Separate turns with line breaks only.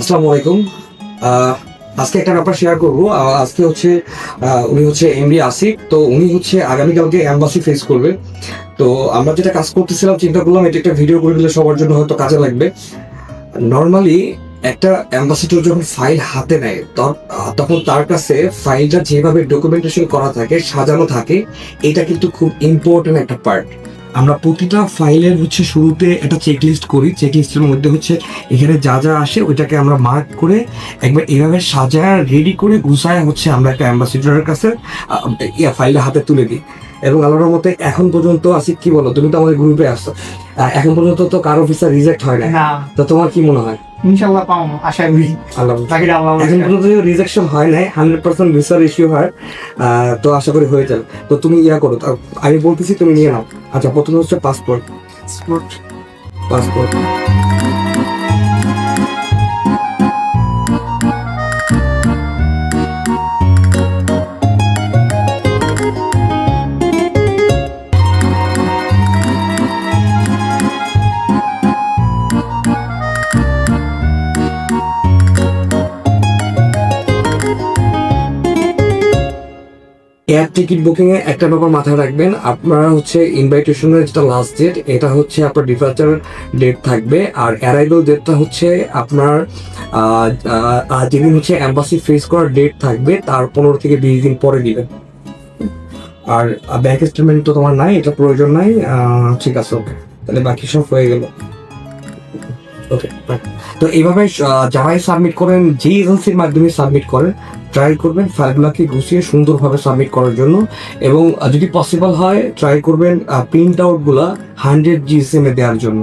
আসসালামু আলাইকুম। আজকে একটা ব্যাপার শেয়ার করবো। আজকে হচ্ছে উনি হচ্ছে এমডি আসিফ। তো উনি হচ্ছে আগামীকালকে এম্বাসি ফেস করবে। তো আমরা যেটা কাজ করতেছিলাম, চিন্তা করলাম এটা একটা ভিডিও করে দিলে সবার জন্য হয়তো কাজে লাগবে। নর্মালি একটা অ্যাম্বাসিডর যখন ফাইল হাতে নেয় তখন তার কাছে ফাইলটা যেভাবে ডকুমেন্টেশন করা থাকে, সাজানো থাকে, এটা কিন্তু খুব ইম্পর্টেন্ট একটা পার্ট। আমরা প্রতিটা ফাইলের হচ্ছে শুরুতে একটা চেকলিস্ট করি। চেকলিস্টের মধ্যে হচ্ছে এখানে যা যা আসে ওইটাকে আমরা মার্ক করে একবার এভাবে সাজায় রেডি করে গুছায় হচ্ছে আমরা একটা অ্যাম্বাসিডরের কাছে ফাইলটা হাতে তুলে দিই। এবং আল্লাহর মতে এখন পর্যন্ত আসিফ, কি বলো, তুমি তো আমাদের গ্রুপে আসছো, এখন পর্যন্ত তো কারো ভিসা রিজেক্ট হয় না। তো তোমার কি মনে হয়?
ইনশাআল্লাহ পাবো, আশা করি।
আল্লাহ
বাকিটা আল্লাহ
এখন পর্যন্ত রিজেকশন হয় নাই, 100% ভিসার ইস্যু হয়। তো আশা করি হয়ে যাবে। তো তুমি করো, আমি বলতেছি তুমি নিয়ে নাও। আচ্ছা, প্রথমে হচ্ছে passport. Passport air ticket booking এ একটা ব্যাপার মাথায় রাখবেন, আপনারা হচ্ছে ইনভাইটেশনের যেটা লাস্ট ডেট, এটা হচ্ছে আপনার ডিপার্চার ডেট থাকবে, আর অ্যারাইভাল ডেটটা হচ্ছে আপনার যেদিন হচ্ছে এম্বাসি ফেস করার ডেট থাকবে তার 15 থেকে 20 দিন পরে দিবেন। আর ব্যাংক স্টেটমেন্ট তো তোমার নাই, এটা প্রয়োজন নাই। ঠিক আছে, ওকে, তাহলে বাকি সব হয়ে গেল। ওকে, তো এইভাবে যারাই সাবমিট করেন, যে এজেন্সির মাধ্যমে সাবমিট করেন, ট্রাই করবেন ফাইলগুলোকে গুছিয়ে সুন্দরভাবে সাবমিট করার জন্য। এবং যদি পসিবল হয় ট্রাই করবেন প্রিন্ট আউটগুলা 100 GSM এ দেওয়ার জন্য।